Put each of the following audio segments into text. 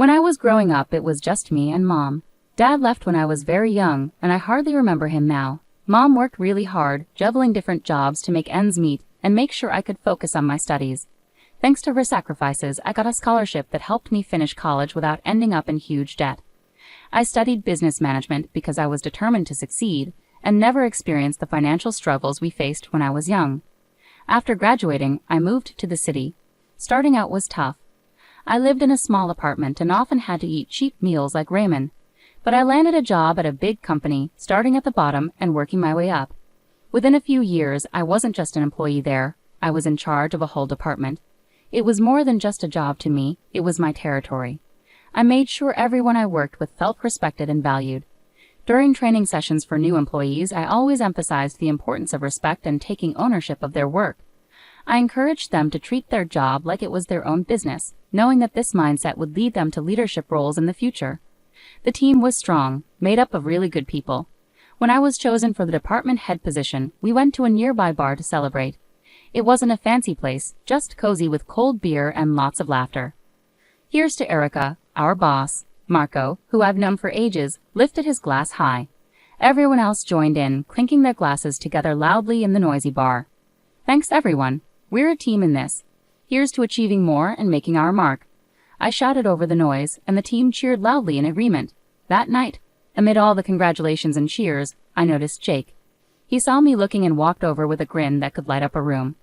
When I was growing up, it was just me and Mom. Dad left when I was very young, and I hardly remember him now. Mom worked really hard, juggling different jobs to make ends meet and make sure I could focus on my studies. Thanks to her sacrifices, I got a scholarship that helped me finish college without ending up in huge debt. I studied business management because I was determined to succeed and never experienced the financial struggles we faced when I was young. After graduating, I moved to the city. Starting out was tough. I lived in a small apartment and often had to eat cheap meals like ramen. But I landed a job at a big company, starting at the bottom and working my way up. Within a few years, I wasn't just an employee there. I was in charge of a whole department. It was more than just a job to me, it was my territory. I made sure everyone I worked with felt respected and valued. During training sessions for new employees, I always emphasized the importance of respect and taking ownership of their work. I encouraged them to treat their job like it was their own business, knowing that this mindset would lead them to leadership roles in the future. The team was strong, made up of really good people. When I was chosen for the department head position, we went to a nearby bar to celebrate. It wasn't a fancy place, just cozy with cold beer and lots of laughter. Here's to Erica, our boss. Marco, who I've known for ages, lifted his glass high. Everyone else joined in, clinking their glasses together loudly in the noisy bar. Thanks everyone. We're a team in this. Here's to achieving more and making our mark. I shouted over the noise, and the team cheered loudly in agreement. That night, amid all the congratulations and cheers, I noticed Jake. He saw me looking and walked over with a grin that could light up a room.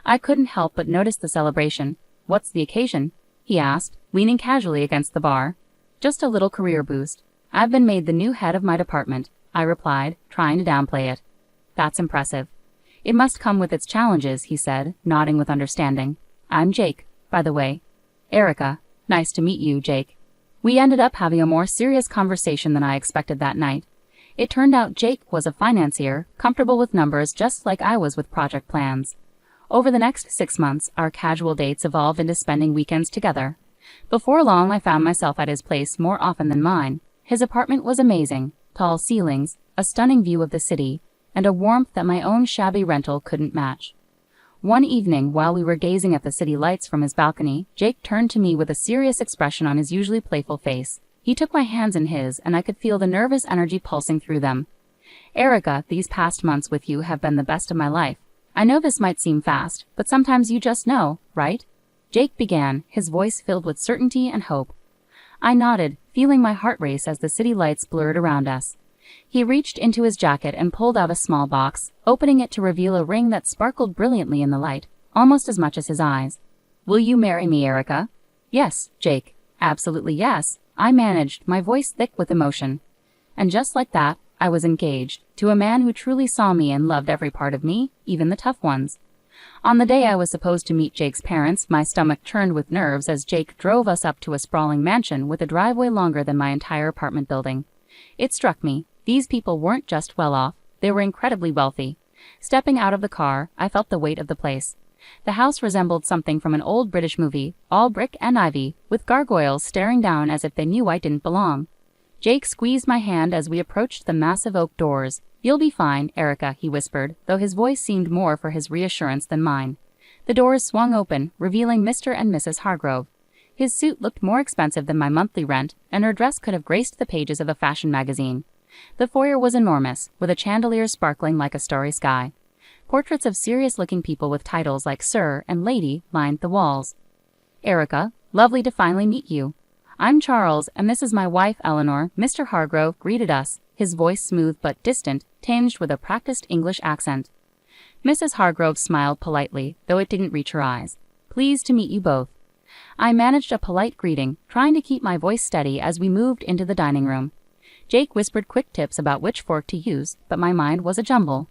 I couldn't help but notice the celebration. What's the occasion? He asked, leaning casually against the bar. Just a little career boost. I've been made the new head of my department, I replied, trying to downplay it. That's impressive. It must come with its challenges, he said, nodding with understanding. I'm Jake, by the way. Erica. Nice to meet you, Jake. We ended up having a more serious conversation than I expected that night. It turned out Jake was a financier, comfortable with numbers just like I was with project plans. Over the next 6 months, our casual dates evolved into spending weekends together. Before long, I found myself at his place more often than mine. His apartment was amazing, tall ceilings, a stunning view of the city, and a warmth that my own shabby rental couldn't match. One evening, while we were gazing at the city lights from his balcony, Jake turned to me with a serious expression on his usually playful face. He took my hands in his, and I could feel the nervous energy pulsing through them. Erica, these past months with you have been the best of my life. I know this might seem fast, but sometimes you just know, right? Jake began, his voice filled with certainty and hope. I nodded, feeling my heart race as the city lights blurred around us. He reached into his jacket and pulled out a small box, opening it to reveal a ring that sparkled brilliantly in the light, almost as much as his eyes. Will you marry me, Erica? Yes, Jake. Absolutely yes, I managed, my voice thick with emotion. And just like that, I was engaged, to a man who truly saw me and loved every part of me, even the tough ones. On the day I was supposed to meet Jake's parents, my stomach churned with nerves as Jake drove us up to a sprawling mansion with a driveway longer than my entire apartment building. It struck me, these people weren't just well off, they were incredibly wealthy. Stepping out of the car, I felt the weight of the place. The house resembled something from an old British movie, all brick and ivy, with gargoyles staring down as if they knew I didn't belong. Jake squeezed my hand as we approached the massive oak doors. You'll be fine, Erica, he whispered, though his voice seemed more for his reassurance than mine. The doors swung open, revealing Mr. and Mrs. Hargrove. His suit looked more expensive than my monthly rent, and her dress could have graced the pages of a fashion magazine. The foyer was enormous, with a chandelier sparkling like a starry sky. Portraits of serious-looking people with titles like Sir and Lady lined the walls. Erica, lovely to finally meet you. I'm Charles, and this is my wife, Eleanor. Mr. Hargrove greeted us, his voice smooth but distant, tinged with a practiced English accent. Mrs. Hargrove smiled politely, though it didn't reach her eyes. Pleased to meet you both. I managed a polite greeting, trying to keep my voice steady as we moved into the dining room. Jake whispered quick tips about which fork to use, but my mind was a jumble.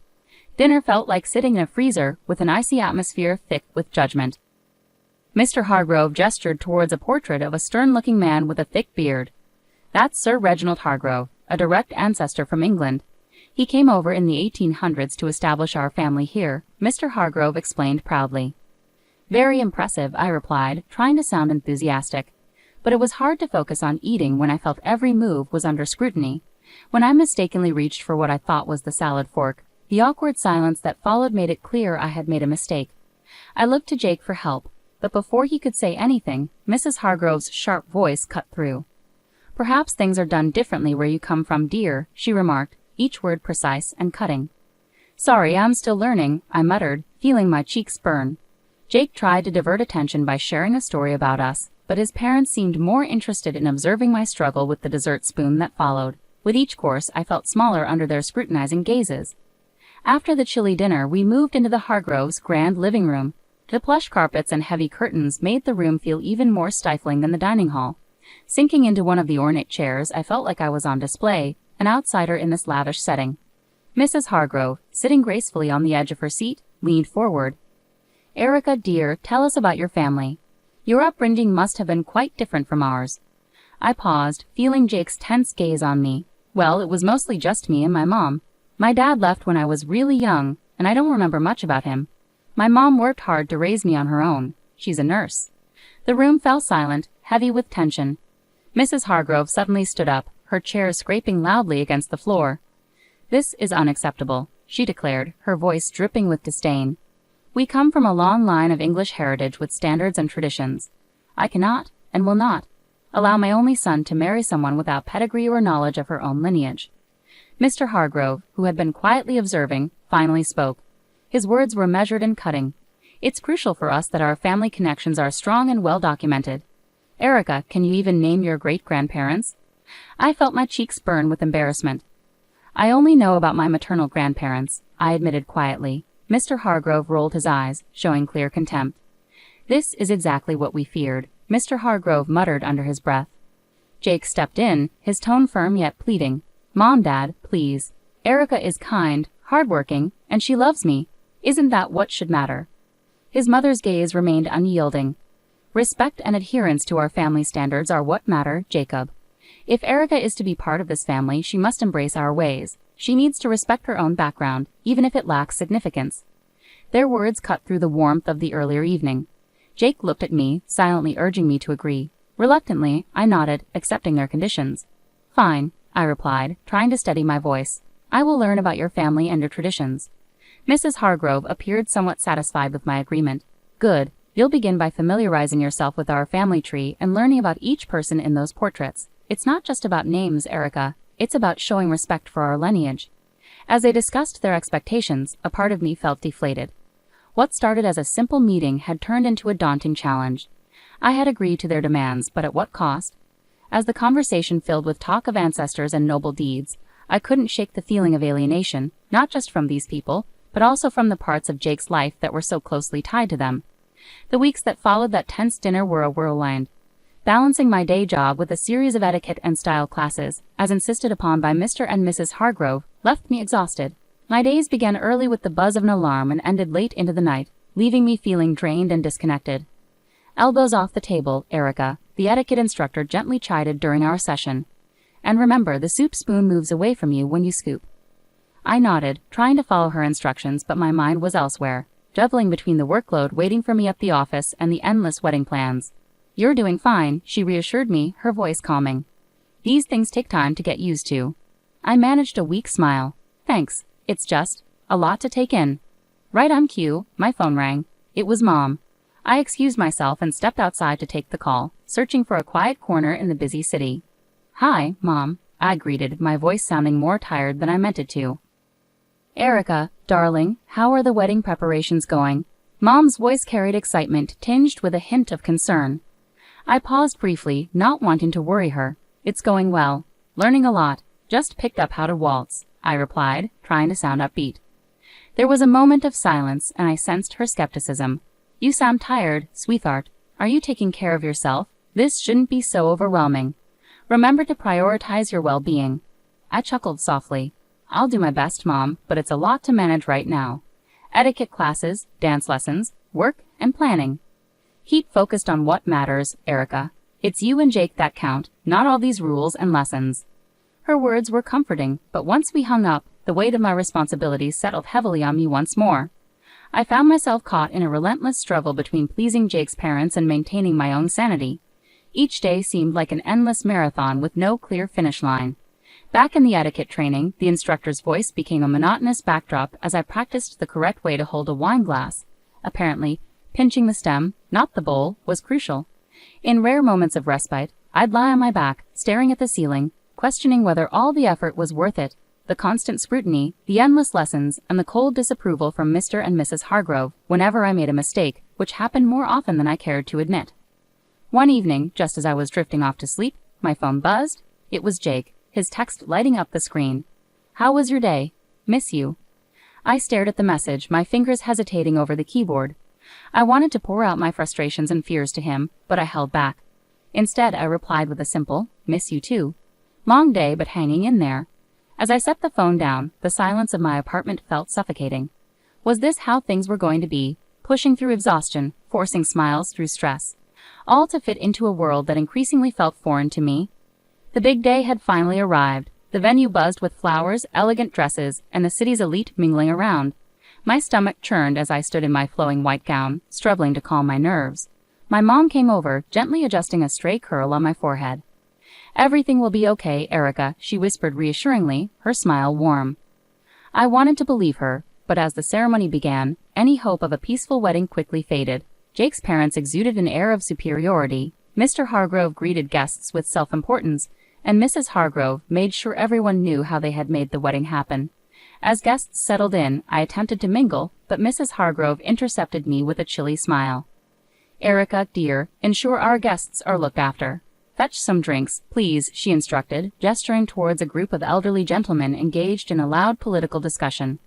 Dinner felt like sitting in a freezer with an icy atmosphere thick with judgment. Mr. Hargrove gestured towards a portrait of a stern-looking man with a thick beard. That's Sir Reginald Hargrove, a direct ancestor from England. He came over in the 1800s to establish our family here, Mr. Hargrove explained proudly. Very impressive, I replied, trying to sound enthusiastic. But it was hard to focus on eating when I felt every move was under scrutiny. When I mistakenly reached for what I thought was the salad fork, the awkward silence that followed made it clear I had made a mistake. I looked to Jake for help. but before he could say anything, Mrs. Hargrove's sharp voice cut through. "Perhaps things are done differently where you come from, dear," she remarked, each word precise and cutting. "Sorry, I'm still learning," I muttered, feeling my cheeks burn. Jake tried to divert attention by sharing a story about us, but his parents seemed more interested in observing my struggle with the dessert spoon that followed. With each course, I felt smaller under their scrutinizing gazes. After the chilly dinner, we moved into the Hargroves' grand living room. The plush carpets and heavy curtains made the room feel even more stifling than the dining hall. Sinking into one of the ornate chairs, I felt like I was on display, an outsider in this lavish setting. Mrs. Hargrove, sitting gracefully on the edge of her seat, leaned forward. "Erica, dear, tell us about your family. Your upbringing must have been quite different from ours." I paused, feeling Jake's tense gaze on me. Well, it was mostly just me and my mom. My dad left when I was really young, and I don't remember much about him. My mom worked hard to raise me on her own. She's a nurse. The room fell silent, heavy with tension. Mrs. Hargrove suddenly stood up, her chair scraping loudly against the floor. "This is unacceptable," she declared, her voice dripping with disdain. "We come from a long line of English heritage with standards and traditions. I cannot, and will not, allow my only son to marry someone without pedigree or knowledge of her own lineage." Mr. Hargrove, who had been quietly observing, finally spoke. His words were measured and cutting. "It's crucial for us that our family connections are strong and well documented. Erica, can you even name your great-grandparents?" I felt my cheeks burn with embarrassment. "I only know about my maternal grandparents," I admitted quietly. Mr. Hargrove rolled his eyes, showing clear contempt. "This is exactly what we feared," Mr. Hargrove muttered under his breath. Jake stepped in, his tone firm yet pleading. "Mom, Dad, please. Erica is kind, hardworking, and she loves me. Isn't that what should matter?" His mother's gaze remained unyielding. "Respect and adherence to our family standards are what matter, Jacob. If Erica is to be part of this family, she must embrace our ways. She needs to respect her own background, even if it lacks significance." Their words cut through the warmth of the earlier evening. Jake looked at me, silently urging me to agree. Reluctantly, I nodded, accepting their conditions. "Fine," I replied, trying to steady my voice. "I will learn about your family and your traditions." Mrs. Hargrove appeared somewhat satisfied with my agreement. "Good. You'll begin by familiarizing yourself with our family tree and learning about each person in those portraits. It's not just about names, Erica. It's about showing respect for our lineage." As they discussed their expectations, a part of me felt deflated. What started as a simple meeting had turned into a daunting challenge. I had agreed to their demands, but at what cost? As the conversation filled with talk of ancestors and noble deeds, I couldn't shake the feeling of alienation, not just from these people, but also from the parts of Jake's life that were so closely tied to them. The weeks that followed that tense dinner were a whirlwind. Balancing my day job with a series of etiquette and style classes, as insisted upon by Mr. and Mrs. Hargrove, left me exhausted. My days began early with the buzz of an alarm and ended late into the night, leaving me feeling drained and disconnected. "Elbows off the table, Erica," the etiquette instructor gently chided during our session. "And remember, the soup spoon moves away from you when you scoop." I nodded, trying to follow her instructions, but my mind was elsewhere, juggling between the workload waiting for me at the office and the endless wedding plans. "You're doing fine," she reassured me, her voice calming. "These things take time to get used to." I managed a weak smile. "Thanks. It's just a lot to take in." Right on cue, my phone rang. It was Mom. I excused myself and stepped outside to take the call, searching for a quiet corner in the busy city. "Hi, Mom," I greeted, my voice sounding more tired than I meant it to. "Erica, darling, how are the wedding preparations going?" Mom's voice carried excitement, tinged with a hint of concern. I paused briefly, not wanting to worry her. "It's going well. Learning a lot. Just picked up how to waltz," I replied, trying to sound upbeat. There was a moment of silence, and I sensed her skepticism. "You sound tired, sweetheart. Are you taking care of yourself? This shouldn't be so overwhelming. Remember to prioritize your well-being." I chuckled softly. "I'll do my best, Mom, but it's a lot to manage right now. Etiquette classes, dance lessons, work, and planning. Keep focused on what matters, Erica. It's you and Jake that count, not all these rules and lessons." Her words were comforting, but once we hung up, the weight of my responsibilities settled heavily on me once more. I found myself caught in a relentless struggle between pleasing Jake's parents and maintaining my own sanity. Each day seemed like an endless marathon with no clear finish line. Back in the etiquette training, the instructor's voice became a monotonous backdrop as I practiced the correct way to hold a wine glass. Apparently, pinching the stem, not the bowl, was crucial. In rare moments of respite, I'd lie on my back, staring at the ceiling, questioning whether all the effort was worth it. The constant scrutiny, the endless lessons, and the cold disapproval from Mr. and Mrs. Hargrove whenever I made a mistake, which happened more often than I cared to admit. One evening, just as I was drifting off to sleep, my phone buzzed. It was Jake, his text lighting up the screen. "How was your day? Miss you." I stared at the message, my fingers hesitating over the keyboard. I wanted to pour out my frustrations and fears to him, but I held back. Instead, I replied with a simple, "Miss you too." Long day, but hanging in there. As I set the phone down, the silence of my apartment felt suffocating. Was this how things were going to be? Pushing through exhaustion, forcing smiles through stress, all to fit into a world that increasingly felt foreign to me? The big day had finally arrived. The venue buzzed with flowers, elegant dresses, and the city's elite mingling around. My stomach churned as I stood in my flowing white gown, struggling to calm my nerves. My mom came over, gently adjusting a stray curl on my forehead. "Everything will be okay, Erica," she whispered reassuringly, her smile warm. I wanted to believe her, but as the ceremony began, any hope of a peaceful wedding quickly faded. Jake's parents exuded an air of superiority. Mr. Hargrove greeted guests with self-importance, and Mrs. Hargrove made sure everyone knew how they had made the wedding happen. As guests settled in, I attempted to mingle, but Mrs. Hargrove intercepted me with a chilly smile. "Erica, dear, ensure our guests are looked after. Fetch some drinks, please," she instructed, gesturing towards a group of elderly gentlemen engaged in a loud political discussion.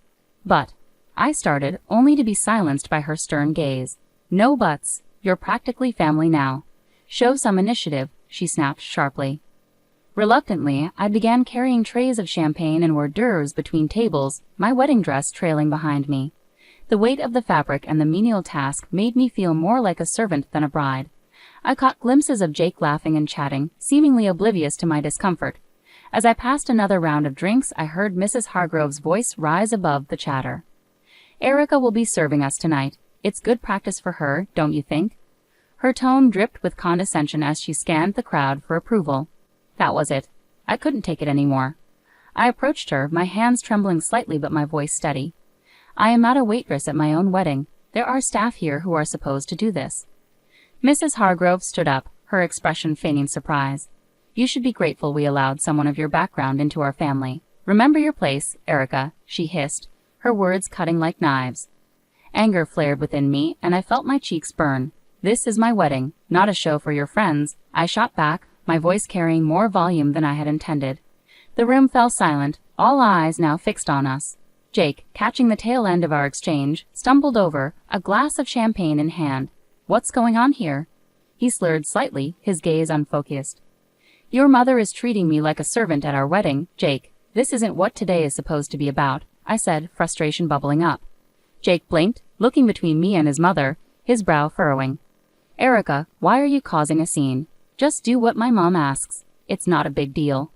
"But," I started, only to be silenced by her stern gaze. "No buts. You're practically family now. Show some initiative," she snapped sharply. Reluctantly, I began carrying trays of champagne and hors d'oeuvres between tables, my wedding dress trailing behind me. The weight of the fabric and the menial task made me feel more like a servant than a bride. I caught glimpses of Jake laughing and chatting, seemingly oblivious to my discomfort. As I passed another round of drinks, I heard Mrs. Hargrove's voice rise above the chatter. "Erica will be serving us tonight. It's good practice for her, don't you think?" Her tone dripped with condescension as she scanned the crowd for approval. That was it. I couldn't take it anymore. I approached her, my hands trembling slightly but my voice steady. "I am not a waitress at my own wedding. There are staff here who are supposed to do this." Mrs. Hargrove stood up, her expression feigning surprise. "You should be grateful we allowed someone of your background into our family. Remember your place, Erica," she hissed, her words cutting like knives. Anger flared within me, and I felt my cheeks burn. "This is my wedding, not a show for your friends," I shot back, my voice carrying more volume than I had intended. The room fell silent, all eyes now fixed on us. Jake, catching the tail end of our exchange, stumbled over, a glass of champagne in hand. "What's going on here?" He slurred slightly, his gaze unfocused. "Your mother is treating me like a servant at our wedding, Jake. This isn't what today is supposed to be about," I said, frustration bubbling up. Jake blinked, looking between me and his mother, his brow furrowing. "Erica, why are you causing a scene? Just do what my mom asks. It's not a big deal."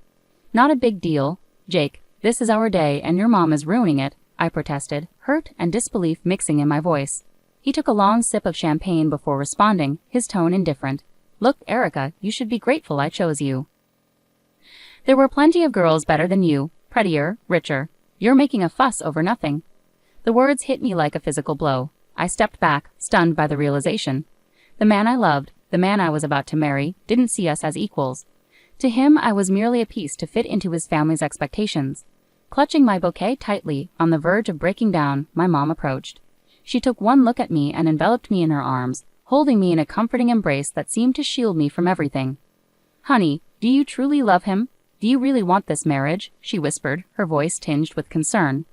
"Not a big deal, Jake. This is our day and your mom is ruining it," I protested, hurt and disbelief mixing in my voice. He took a long sip of champagne before responding, his tone indifferent. "Look, Erica, you should be grateful I chose you. There were plenty of girls better than you, prettier, richer. You're making a fuss over nothing." The words hit me like a physical blow. I stepped back, stunned by the realization. The man I loved, the man I was about to marry, didn't see us as equals. To him, I was merely a piece to fit into his family's expectations. Clutching my bouquet tightly, on the verge of breaking down, my mom approached. She took one look at me and enveloped me in her arms, holding me in a comforting embrace that seemed to shield me from everything. "Honey, do you truly love him? Do you really want this marriage?" she whispered, her voice tinged with concern.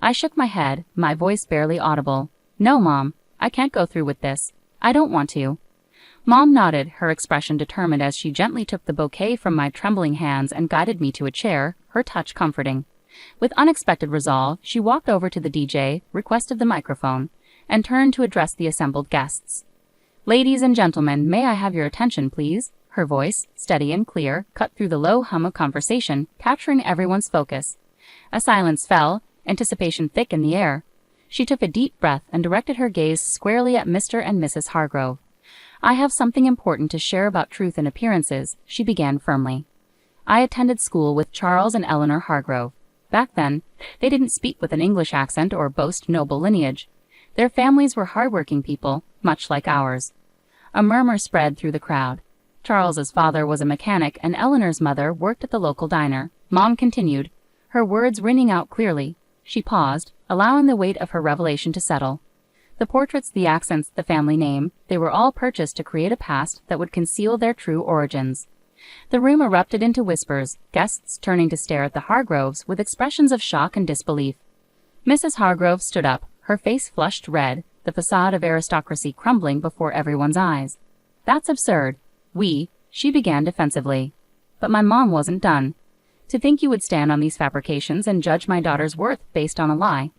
I shook my head, my voice barely audible. "No, Mom, I can't go through with this. I don't want to." Mom nodded, her expression determined as she gently took the bouquet from my trembling hands and guided me to a chair, her touch comforting. With unexpected resolve, she walked over to the DJ, requested the microphone, and turned to address the assembled guests. "Ladies and gentlemen, may I have your attention, please?" Her voice, steady and clear, cut through the low hum of conversation, capturing everyone's focus. A silence fell, anticipation thick in the air. She took a deep breath and directed her gaze squarely at Mr. and Mrs. Hargrove. "I have something important to share about truth and appearances," she began firmly. "I attended school with Charles and Eleanor Hargrove. Back then, they didn't speak with an English accent or boast noble lineage. Their families were hardworking people, much like ours. A murmur spread through the crowd. Charles's father was a mechanic and Eleanor's mother worked at the local diner. Mom continued, her words ringing out clearly. She paused, allowing the weight of her revelation to settle. The portraits, the accents, the family name, they were all purchased to create a past that would conceal their true origins. The room erupted into whispers, guests turning to stare at the Hargroves with expressions of shock and disbelief. Mrs. Hargrove stood up, her face flushed red, the facade of aristocracy crumbling before everyone's eyes. That's absurd. She began defensively. But my mom wasn't done. To think you would stand on these fabrications and judge my daughter's worth based on a lie.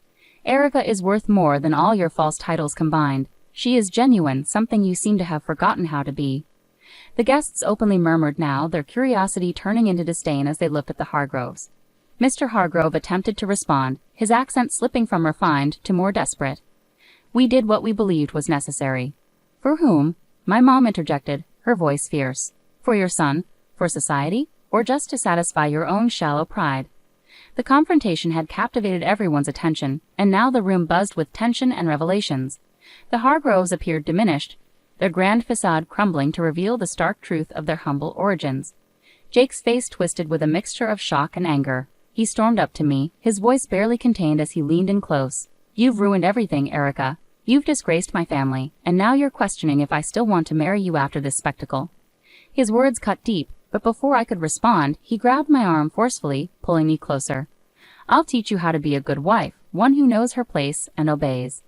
Erica is worth more than all your false titles combined. She is genuine, something you seem to have forgotten how to be. The guests openly murmured now, their curiosity turning into disdain as they looked at the Hargroves. Mr. Hargrove attempted to respond, his accent slipping from refined to more desperate. We did what we believed was necessary. For whom? My mom interjected, her voice fierce. For your son? For society? Or just to satisfy your own shallow pride? The confrontation had captivated everyone's attention, and now the room buzzed with tension and revelations. The Hargroves appeared diminished, their grand facade crumbling to reveal the stark truth of their humble origins. Jake's face twisted with a mixture of shock and anger. He stormed up to me, his voice barely contained as he leaned in close. You've ruined everything, Erica. You've disgraced my family, and now you're questioning if I still want to marry you after this spectacle. His words cut deep, but before I could respond, he grabbed my arm forcefully, pulling me closer. I'll teach you how to be a good wife, one who knows her place and obeys.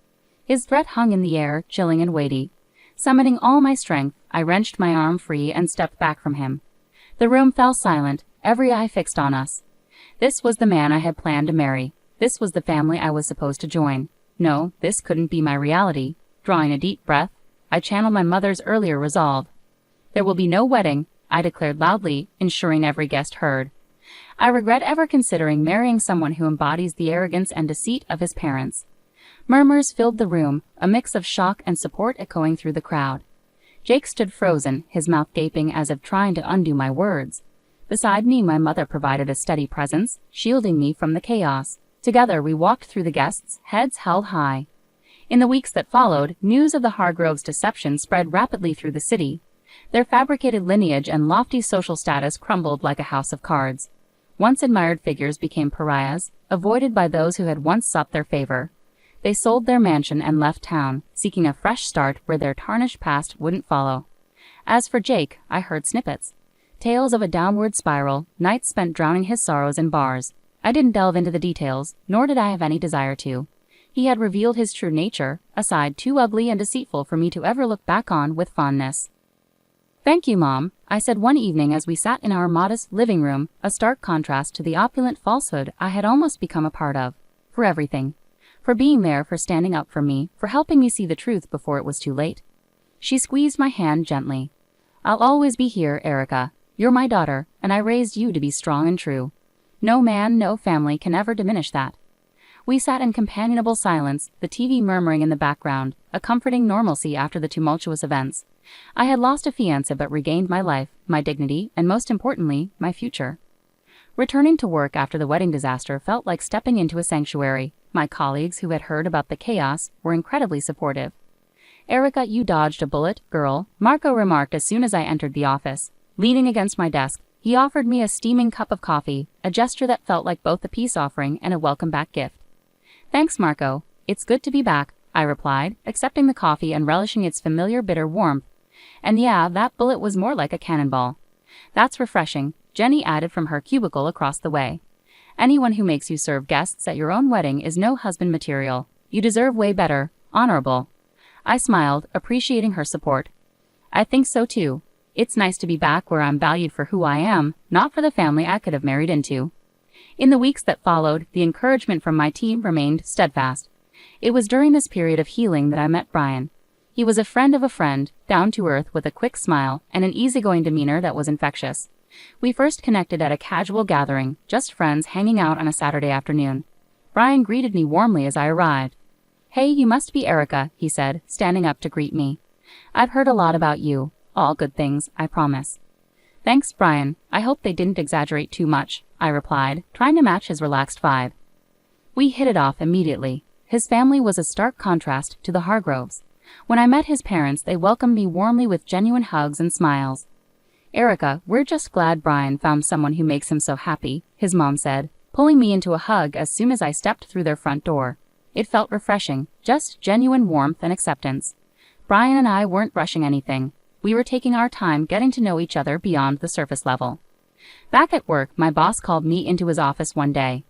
His threat hung in the air, chilling and weighty. Summoning all my strength, I wrenched my arm free and stepped back from him. The room fell silent, every eye fixed on us. This was the man I had planned to marry. This was the family I was supposed to join. No, this couldn't be my reality. Drawing a deep breath, I channeled my mother's earlier resolve. There will be no wedding, I declared loudly, ensuring every guest heard. I regret ever considering marrying someone who embodies the arrogance and deceit of his parents. Murmurs filled the room, a mix of shock and support echoing through the crowd. Jake stood frozen, his mouth gaping as if trying to undo my words. Beside me, my mother provided a steady presence, shielding me from the chaos. Together we walked through the guests, heads held high. In the weeks that followed, news of the Hargroves' deception spread rapidly through the city. Their fabricated lineage and lofty social status crumbled like a house of cards. Once admired figures became pariahs, avoided by those who had once sought their favor. They sold their mansion and left town, seeking a fresh start where their tarnished past wouldn't follow. As for Jake, I heard snippets. Tales of a downward spiral, nights spent drowning his sorrows in bars. I didn't delve into the details, nor did I have any desire to. He had revealed his true nature, a side too ugly and deceitful for me to ever look back on with fondness. Thank you, Mom, I said one evening as we sat in our modest living room, a stark contrast to the opulent falsehood I had almost become a part of. For everything. For being there, for standing up for me, for helping me see the truth before it was too late. She squeezed my hand gently. I'll always be here, Erica. You're my daughter, and I raised you to be strong and true. No man, no family can ever diminish that. We sat in companionable silence, the TV murmuring in the background, a comforting normalcy after the tumultuous events. I had lost a fiancé but regained my life, my dignity, and most importantly, my future. Returning to work after the wedding disaster felt like stepping into a sanctuary. My colleagues who had heard about the chaos were incredibly supportive. Erica, you dodged a bullet, girl, Marco remarked as soon as I entered the office. Leaning against my desk, he offered me a steaming cup of coffee, a gesture that felt like both a peace offering and a welcome-back gift. Thanks, Marco. It's good to be back, I replied, accepting the coffee and relishing its familiar bitter warmth. And yeah, that bullet was more like a cannonball. That's refreshing, Jenny added from her cubicle across the way. Anyone who makes you serve guests at your own wedding is no husband material. You deserve way better, honorable. I smiled, appreciating her support. I think so too. It's nice to be back where I'm valued for who I am, not for the family I could have married into. In the weeks that followed, the encouragement from my team remained steadfast. It was during this period of healing that I met Brian. He was a friend of a friend, down to earth with a quick smile and an easygoing demeanor that was infectious. We first connected at a casual gathering, just friends hanging out on a Saturday afternoon. Brian greeted me warmly as I arrived. Hey, you must be Erica, he said, standing up to greet me. I've heard a lot about you. All good things, I promise. Thanks, Brian. I hope they didn't exaggerate too much, I replied, trying to match his relaxed vibe. We hit it off immediately. His family was a stark contrast to the Hargroves. When I met his parents, they welcomed me warmly with genuine hugs and smiles. "Erica, we're just glad Brian found someone who makes him so happy," his mom said, pulling me into a hug as soon as I stepped through their front door. It felt refreshing, just genuine warmth and acceptance. Brian and I weren't rushing anything. We were taking our time getting to know each other beyond the surface level. Back at work, my boss called me into his office one day.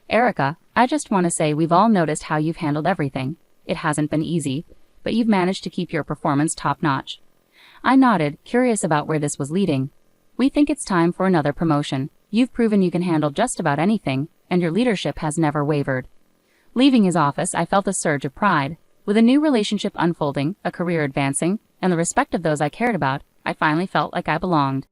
"Erica, I just want to say we've all noticed how you've handled everything. It hasn't been easy, but you've managed to keep your performance top-notch." I nodded, curious about where this was leading. "We think it's time for another promotion. You've proven you can handle just about anything, and your leadership has never wavered." Leaving his office, I felt a surge of pride. With a new relationship unfolding, a career advancing, and the respect of those I cared about, I finally felt like I belonged.